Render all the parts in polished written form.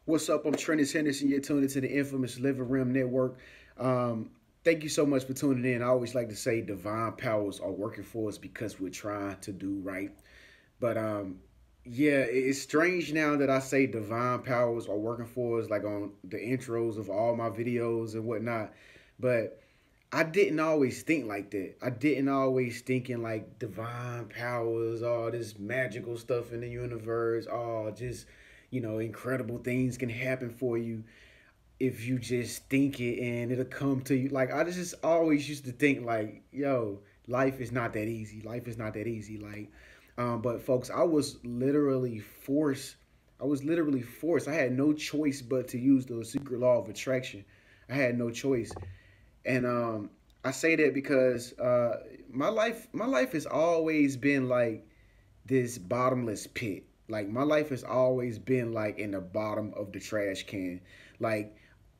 What's up? I'm Trentis Henderson. You're tuned into the infamous Living Rim Network. Thank you so much for tuning in. I always like to say divine powers are working for us because we're trying to do right. But yeah, it's strange now that I say divine powers are working for us, like on the intros of all my videos and whatnot. But I didn't always think like that. I didn't always thinking like divine powers, all this magical stuff in the universe, all just incredible things can happen for you if you just think it and it'll come to you. Like I just always used to think like, yo, life is not that easy. Life is not that easy. But folks, I was literally forced. I was literally forced. I had no choice but to use the secret law of attraction. I had no choice. And I say that because my life has always been like this bottomless pit. Like my life has always been like in the bottom of the trash can. Like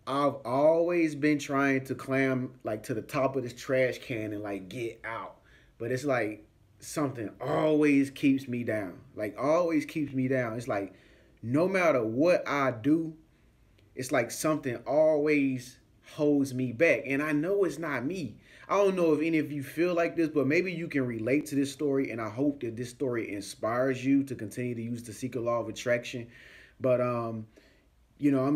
I've always been trying to climb like to the top of this trash can and like get out. But it's like something always keeps me down. Like always keeps me down. It's like no matter what I do, it's like something always holds me back. And I know it's not me. I don't know if any of you feel like this, but maybe you can relate to this story. And I hope that this story inspires you to continue to use the secret law of attraction. But I'm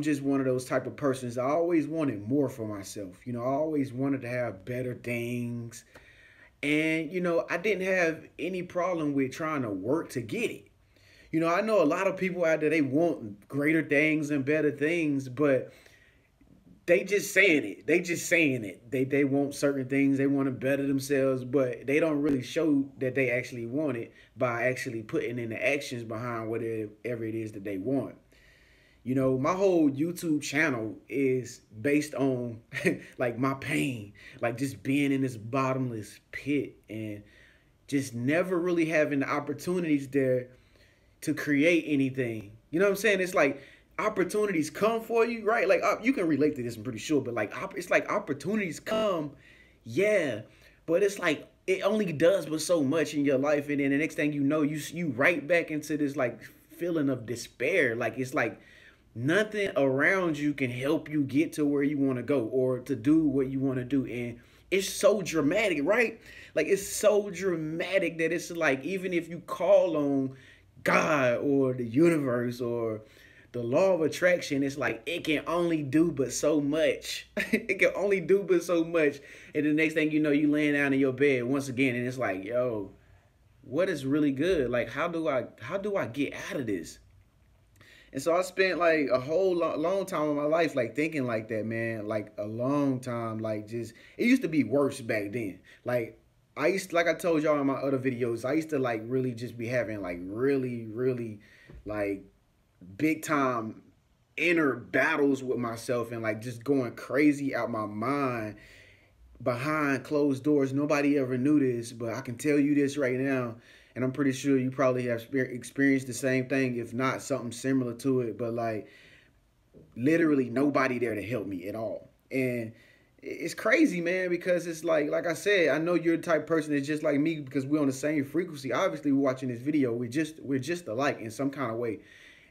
just one of those type of persons. I always wanted more for myself. I always wanted to have better things. And I didn't have any problem with trying to work to get it. I know a lot of people out there, they want greater things and better things, but they just saying it. They just saying it. They want certain things. They want to better themselves, but they don't really show that they actually want it by actually putting in the actions behind whatever it is that they want. My whole YouTube channel is based on like my pain, like just being in this bottomless pit and just never really having the opportunities there to create anything. You know what I'm saying? It's like opportunities come for you, right? Like you can relate to this, I'm pretty sure, but like it's like opportunities come, yeah, but it's like it only does but so much in your life, and then the next thing you know, you right back into this like feeling of despair. Like it's like nothing around you can help you get to where you want to go or to do what you want to do, and it's so dramatic, right? Like it's so dramatic that it's like even if you call on God or the universe or the law of attraction, it's like it can only do but so much. It can only do but so much. And the next thing you know, you laying down in your bed once again, and it's like, yo, what is really good? Like, how do I get out of this? And so I spent like a whole long time of my life like thinking like that, man. Like a long time, like just it used to be worse back then. Like like I told y'all in my other videos, I used to like really just be having like really, really like big time inner battles with myself and like just going crazy out my mind behind closed doors. Nobody ever knew this, but I can tell you this right now, and I'm pretty sure you probably have experienced the same thing, if not something similar to it. But like literally nobody there to help me at all, and it's crazy, man, because it's like I said, I know you're the type of person that's just like me because we're on the same frequency. Obviously, we're watching this video. We're just alike in some kind of way.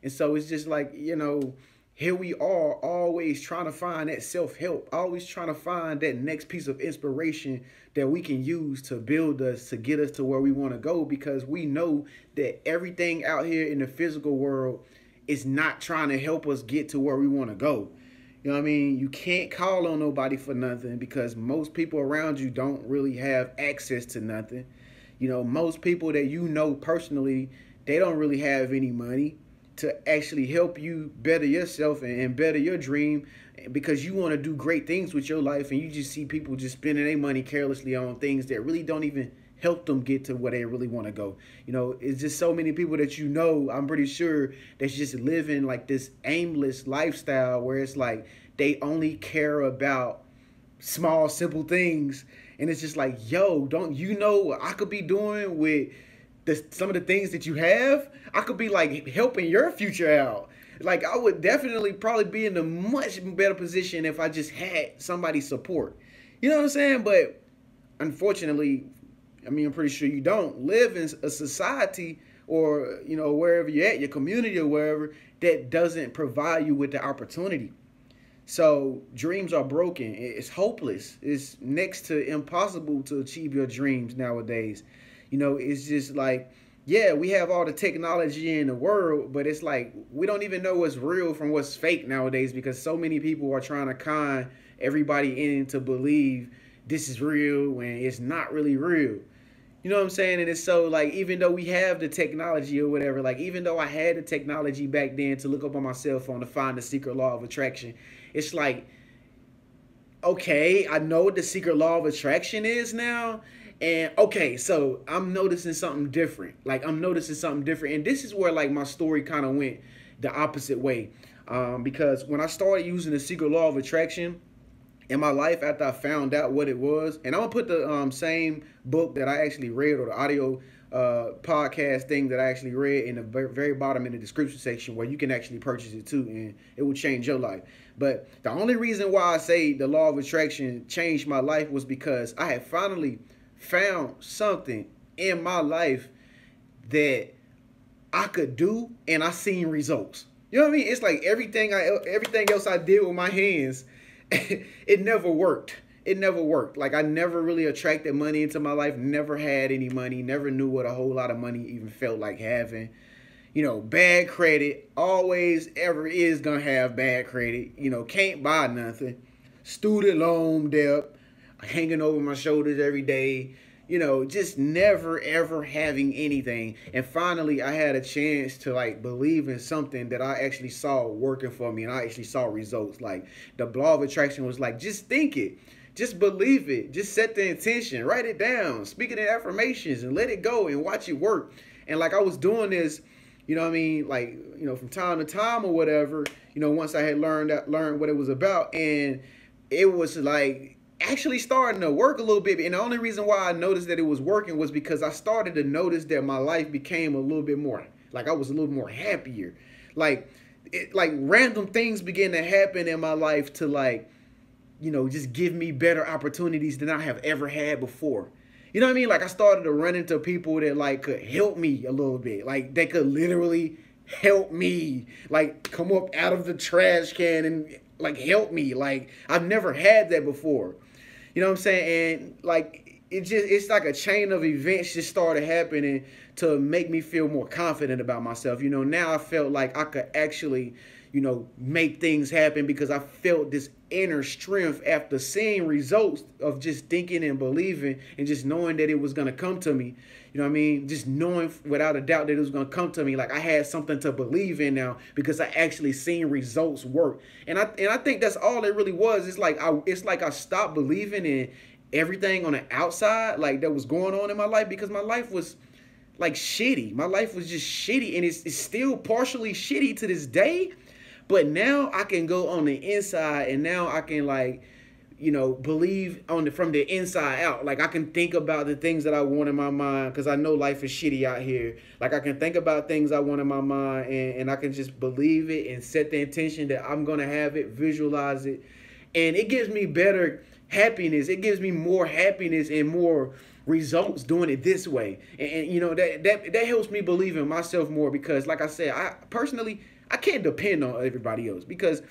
And so it's just like, here we are always trying to find that self-help, always trying to find that next piece of inspiration that we can use to build us, to get us to where we want to go, because we know that everything out here in the physical world is not trying to help us get to where we want to go. You know what I mean? You can't call on nobody for nothing because most people around you don't really have access to nothing. Most people that you know personally, they don't really have any money to actually help you better yourself and better your dream, because you want to do great things with your life, and you just see people just spending their money carelessly on things that really don't even help them get to where they really want to go. It's just so many people that I'm pretty sure, that's just living like this aimless lifestyle where it's like they only care about small simple things, and it's just like, yo, don't you know what I could be doing with some of the things that you have? I could be like helping your future out. Like I would definitely probably be in a much better position if I just had somebody's support. You know what I'm saying? But unfortunately, I mean, I'm pretty sure you don't live in a society or, wherever you're at, your community or wherever, that doesn't provide you with the opportunity. So dreams are broken. It's hopeless. It's next to impossible to achieve your dreams nowadays. It's just like, yeah, we have all the technology in the world, but it's like we don't even know what's real from what's fake nowadays because so many people are trying to con everybody in to believe this is real when it's not really real. You know what I'm saying? And it's so like, even though we have the technology or whatever, like even though I had the technology back then to look up on my cell phone to find the secret law of attraction, it's like, okay, I know what the secret law of attraction is now. And okay, so I'm noticing something different. Like I'm noticing something different. And this is where like my story kind of went the opposite way. Because when I started using the secret law of attraction, in my life after I found out what it was. And I'm gonna put the same book that I actually read or the audio podcast thing that I actually read in the very bottom in the description section where you can actually purchase it too, and it will change your life. But the only reason why I say the law of attraction changed my life was because I had finally found something in my life that I could do, and I seen results. You know what I mean? It's like everything else I did with my hands, it never worked. It never worked. Like I never really attracted money into my life, never had any money, never knew what a whole lot of money even felt like having. Bad credit, always ever is gonna have bad credit. Can't buy nothing. Student loan debt, hanging over my shoulders every day. Just never ever having anything. And finally I had a chance to like believe in something that I actually saw working for me and I actually saw results. Like the law of attraction was like, just think it. Just believe it. Just set the intention. Write it down. Speak it in affirmations and let it go and watch it work. And like I was doing this, you know what I mean? Like, from time to time or whatever, once I had learned what it was about. And it was like actually starting to work a little bit. And the only reason why I noticed that it was working was because I started to notice that my life became a little bit more, like I was a little more happier. Like random things began to happen in my life to like, just give me better opportunities than I have ever had before. You know what I mean? Like I started to run into people that like could help me a little bit. Like they could literally help me, like come up out of the trash can and like help me. Like I've never had that before. You know what I'm saying? And like it's like a chain of events just started happening to make me feel more confident about myself. Now I felt like I could actually, make things happen because I felt this inner strength after seeing results of just thinking and believing and just knowing that it was going to come to me. You know what I mean? Just knowing without a doubt that it was going to come to me. Like I had something to believe in now because I actually seen results work. And I think that's all it really was. It's like I stopped believing in everything on the outside like that was going on in my life because my life was like shitty. My life was just shitty, and it's still partially shitty to this day. But now I can go on the inside, and now I can like, believe from the inside out. Like I can think about the things that I want in my mind because I know life is shitty out here. Like I can think about things I want in my mind, and I can just believe it and set the intention that I'm gonna have it, visualize it, and it gives me better happiness. It gives me more happiness and more results doing it this way. And that helps me believe in myself more because, like I said, I personally I can't depend on everybody else because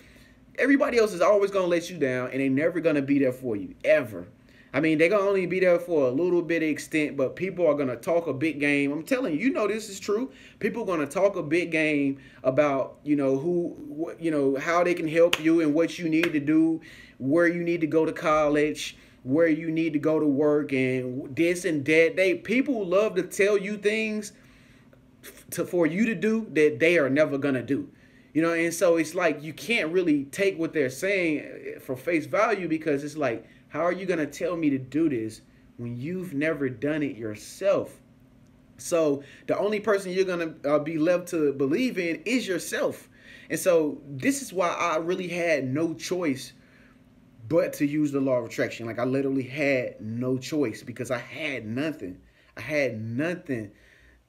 everybody else is always going to let you down and they're never going to be there for you, ever. I mean, they're going to only be there for a little bit of extent, but people are going to talk a big game. I'm telling you, this is true. People are going to talk a big game about, how they can help you and what you need to do, where you need to go to college, where you need to go to work, and this and that. People love to tell you things for you to do that they are never gonna do. And so it's like you can't really take what they're saying for face value because it's like, how are you gonna tell me to do this when you've never done it yourself? So the only person you're gonna be left to believe in is yourself. And so this is why I really had no choice but to use the law of attraction. Like I literally had no choice because I had nothing. I had nothing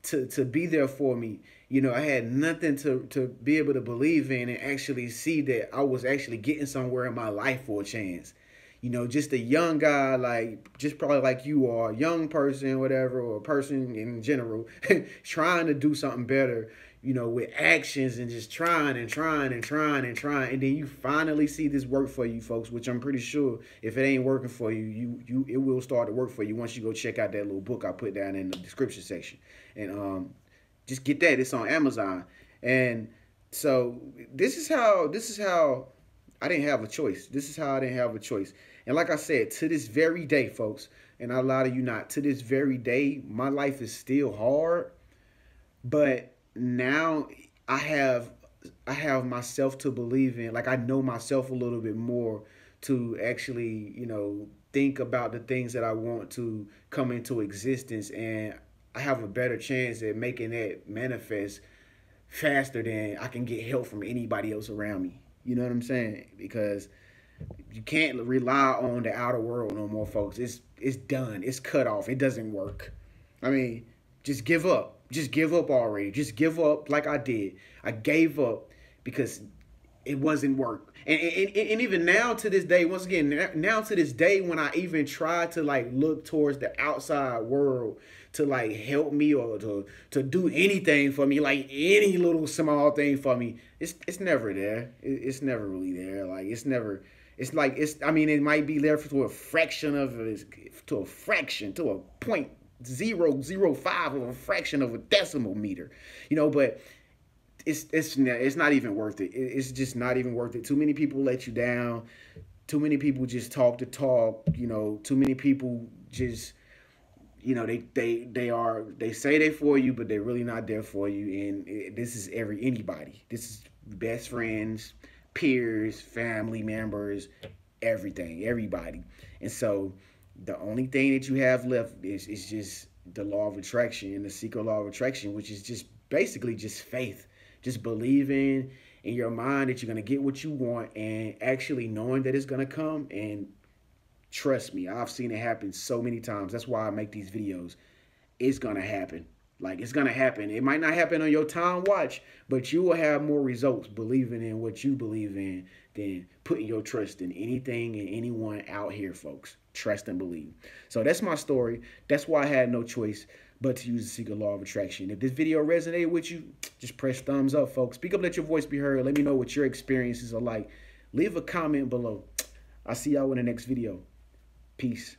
to be there for me. I had nothing to be able to believe in and actually see that I was actually getting somewhere in my life for a chance. Just a young guy, like just probably like you are, a young person, whatever, or a person in general, trying to do something better, with actions and just trying and trying and trying and trying, and then you finally see this work for you, folks. Which I'm pretty sure, if it ain't working for you, it will start to work for you once you go check out that little book I put down in the description section, and just get that. It's on Amazon, and so this is how I didn't have a choice. This is how I didn't have a choice. And like I said, to this very day, folks, and I lie to you not, to this very day, my life is still hard, but now I have I have myself to believe in. Like I know myself a little bit more to actually, think about the things that I want to come into existence, and I have a better chance at making that manifest faster than I can get help from anybody else around me. You know what I'm saying? Because you can't rely on the outer world no more, folks. It's done. It's cut off. It doesn't work. I mean, just give up. Just give up already. Just give up like I did. I gave up because it wasn't work. And even now to this day, once again, now to this day, when I even try to like look towards the outside world to like help me or to do anything for me, like any little small thing for me, it's never there. It's never really there. Like it's never. It's like I mean, it might be there to a fraction of to a fraction to a point 0.005 of a fraction of a decimal meter, but it's not even worth it. It's just not even worth it. Too many people let you down. Too many people just talk to talk. Too many people just they say they for you, but they're really not there for you. And this is anybody. This is best friends, peers, family members, everything, everybody. And so the only thing that you have left is just the law of attraction and the secret law of attraction, which is just basically just faith. Just believing in your mind that you're going to get what you want and actually knowing that it's going to come. And trust me, I've seen it happen so many times. That's why I make these videos. It's going to happen. Like, it's going to happen. It might not happen on your time watch, but you will have more results believing in what you believe in than putting your trust in anything and anyone out here, folks. Trust and believe. So that's my story. That's why I had no choice but to use the secret law of attraction. If this video resonated with you, just press thumbs up, folks. Speak up, let your voice be heard. Let me know what your experiences are like. Leave a comment below. I'll see y'all in the next video. Peace.